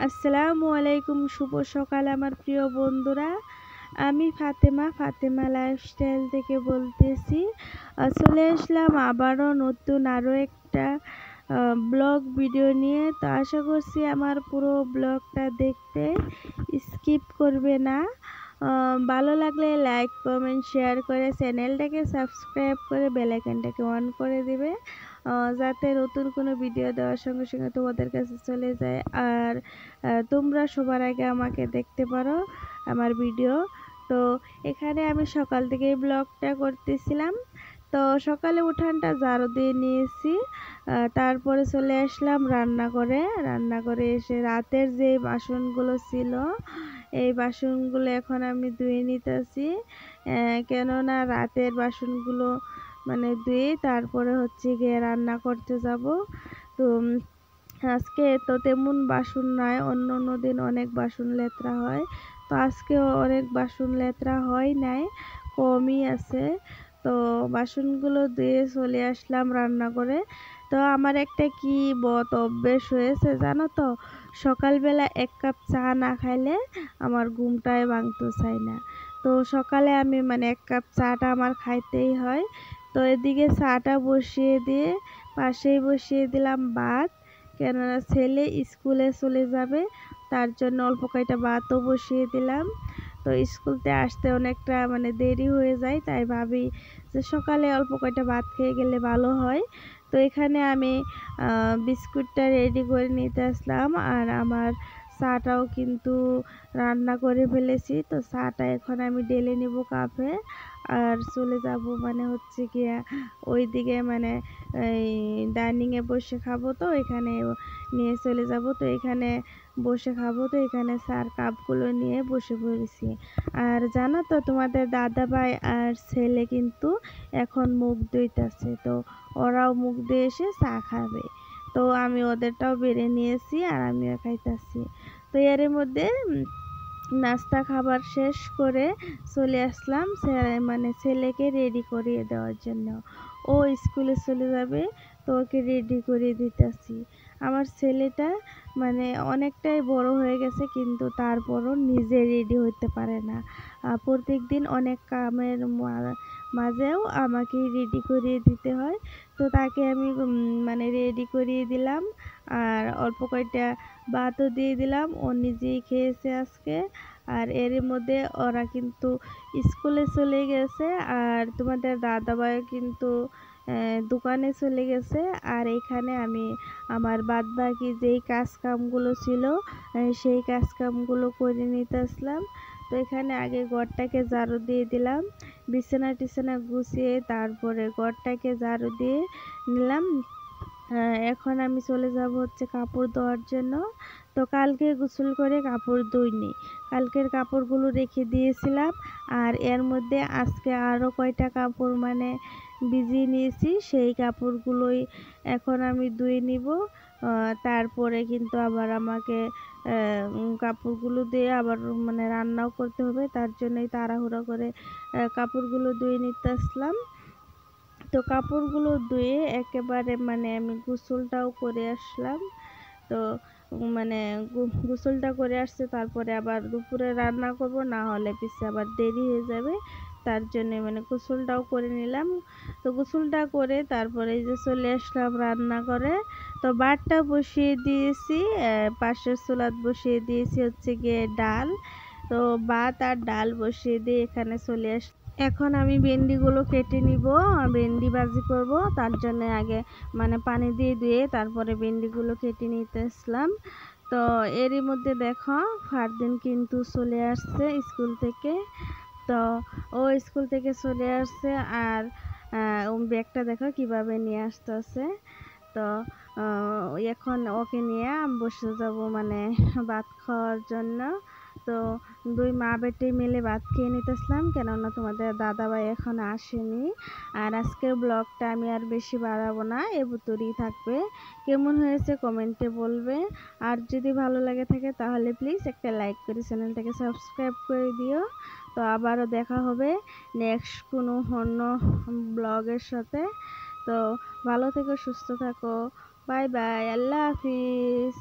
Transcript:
আসসালামু আলাইকুম, শুভ সকাল আমার প্রিয় বন্ধুরা। আমি ফাতেমা লাইফস্টাইল থেকে বলতেছি। চলে আসলাম আবারও নতুন আরও একটা ব্লগ ভিডিও নিয়ে। তো আশা করছি আমার পুরো ব্লগটা দেখতে স্কিপ করবে না। ভালো লাগলে লাইক কমেন্ট শেয়ার করে চ্যানেলটাকে সাবস্ক্রাইব করে বেল আইকনটাকে অন করে দিবে, যাতে নতুন কোনো ভিডিও দেওয়ার সঙ্গে সঙ্গে তোমাদের কাছে চলে যায়। আর তোমরা সবার আগে আমাকে দেখতে পারো আমার ভিডিও। তো এখানে আমি সকাল থেকেই ব্লগটা করতেছিলাম। তো সকালে উঠানটা ঝাড়ু দিয়ে নিয়েছি, তারপরে চলে আসলাম রান্না করে এসে রাতের যে বাসনগুলো ছিল এই বাসনগুলো এখন আমি ধুয়ে নিতেছি। কেননা রাতের বাসনগুলো মানে ধুয়ে তারপরে হচ্ছে গিয়ে রান্না করতে যাব। তো আজকে তো তেমন বাসন নাই, অন্য দিন অনেক বাসন লেত্রা হয়, তো আজকেও অনেক বাসন লেত্রা হয় নাই, কমই আছে। তো বাসনগুলো ধুয়ে চলে আসলাম রান্না করে। তো আমার একটা কি বদ অভ্যেস হয়েছে জানো তো, সকালবেলা এক কাপ চা না খাইলে আমার ঘুমটাই ভাঙতে চায় না। তো সকালে আমি মানে এক কাপ চাটা আমার খাইতেই হয়। তো এদিকে চাটা বসিয়ে দিয়ে পাশেই বসিয়ে দিলাম ভাত, কেননা ছেলে স্কুলে চলে যাবে, তার জন্য অল্প কয়টা ভাতও বসিয়ে দিলাম। তো স্কুলতে আসতে অনেকটা মানে দেরি হয়ে যায়, তাই ভাবি যে সকালে অল্প কয়টা ভাত খেয়ে গেলে ভালো হয়। তো এখানে আমি বিস্কুটটা রেডি করে নিতে আসলাম, আর আমার চাটাও কিন্তু রান্না করে ফেলেছি। তো চাটা এখন আমি ঢেলে নিব কাপে, আর চলে যাব মানে হচ্ছে গিয়া ওইদিকে মানে এই ডাইনিংয়ে বসে খাবো, তো এখানে নিয়ে চলে যাব। তো এখানে বসে খাবো, তো এখানে চার কাপগুলো নিয়ে বসে পড়েছি। আর জানো তো তোমাদের দাদা ভাই আর ছেলে কিন্তু এখন মুখ ধুইতেছে, তো ওরাও মুখ ধুয়ে এসে চা খাবে। তো আমি ওদেরটাও বেড়ে নিয়েছি আর আমিও খাইতেছি। তো এর মধ্যে নাস্তা খাবার শেষ করে চলে আসলাম মানে ছেলেকে রেডি করিয়ে দেওয়ার জন্য। ও স্কুলে চলে যাবে, তো ওকে রেডি করিয়ে দিতেছি। আমার ছেলেটা মানে অনেকটাই বড় হয়ে গেছে, কিন্তু তারপরও নিজে রেডি হতে পারে না। প্রত্যেক দিন অনেক কামের মাঝেও আমাকেই রেডি করিয়ে দিতে হয়। তো তাকে আমি মানে রেডি করিয়ে দিলাম, আর অল্প কয়টা ভাতও দিয়ে দিলাম, ও নিজেই খেয়েছে আজকে। আর এর মধ্যে ওরা কিন্তু স্কুলে চলে গেছে, আর তোমাদের দাদাভাইও কিন্তু দোকানে চলে গেছে। আর এখানে আমি আমার বাদবাকি যেই কাজ কামগুলো ছিল সেই কাজ কামগুলো করে নিতে আসলাম। তো এখানে আগে ঘরটাকে ঝাড়ু দিয়ে দিলাম, বিছানা টিছানা গুছিয়ে তারপরে ঘরটাকে ঝাড়ু দিয়ে নিলাম। এখন আমি চলে যাব হচ্ছে কাপড় ধোয়ার জন্য। তো কালকে গোসল করে কাপড় ধুইনি, কালকের কাপড়গুলো রেখে দিয়েছিলাম। আর এর মধ্যে আজকে আরও কয়টা কাপড় মানে ভিজিয়ে নিয়েছি, সেই কাপড়গুলোই এখন আমি ধুয়ে নিব। তারপরে কিন্তু আবার আমাকে কাপড়গুলো দিয়ে আবার মানে রান্নাও করতে হবে, তার জন্যই তাড়াহুড়ো করে কাপড়গুলো ধুয়ে নিতে আসলাম। তো কাপড়গুলো ধুয়ে একেবারে মানে আমি গোসলটাও করে আসলাম। তো মানে গোসলটা করে আসছে, তারপরে আবার দুপুরে রান্না করব, না হলে পিছে আবার দেরি হয়ে যাবে, তার জন্য মানে গোসলটাও করে নিলাম। তো গোসলটা করে তারপরে এই যে চলে আসলাম রান্না করে। তো ভাতটা বসিয়ে দিয়েছি, পাশের চুলাত বসিয়ে দিয়েছি হচ্ছে গিয়ে ডাল। তো ভাত আর ডাল বসিয়ে দিয়ে এখানে চলে আস। এখন আমি ভেন্ডিগুলো কেটে নিব, ভেন্ডি ভাজি করব, তার জন্য আগে মানে পানি দিয়ে ধুয়ে তারপরে ভেন্ডিগুলো কেটে নিতে আসলাম। তো এরই মধ্যে দেখো ফারদিন কিন্তু চলে আসছে স্কুল থেকে। তো ও স্কুল থেকে চলে আসছে, আর ব্যাগটা দেখো কিভাবে নিয়ে আসতেছে। তো এখন ওকে নিয়ে বসে যাব মানে ভাত খাওয়ার জন্য। তো দুই মা বেটি মিলে ভাত খেয়ে নিতেছিলাম, কেননা তোমাদের দাদাভাই এখন আসেনি। আর আজকের ব্লগটা আমি আর বেশি বাড়াবো না, এ ভিতরেই থাকবে। কেমন হয়েছে কমেন্টে বলবে, আর যদি ভালো লাগে থাকে তাহলে প্লিজ একটা লাইক করে চ্যানেলটাকে সাবস্ক্রাইব করে দিও। তো আবারও দেখা হবে নেক্সট কোনো অন্য ব্লগের সাথে। তো ভালো থেকো, সুস্থ থাকো, বাই বাই, আল্লাহ হাফিজ।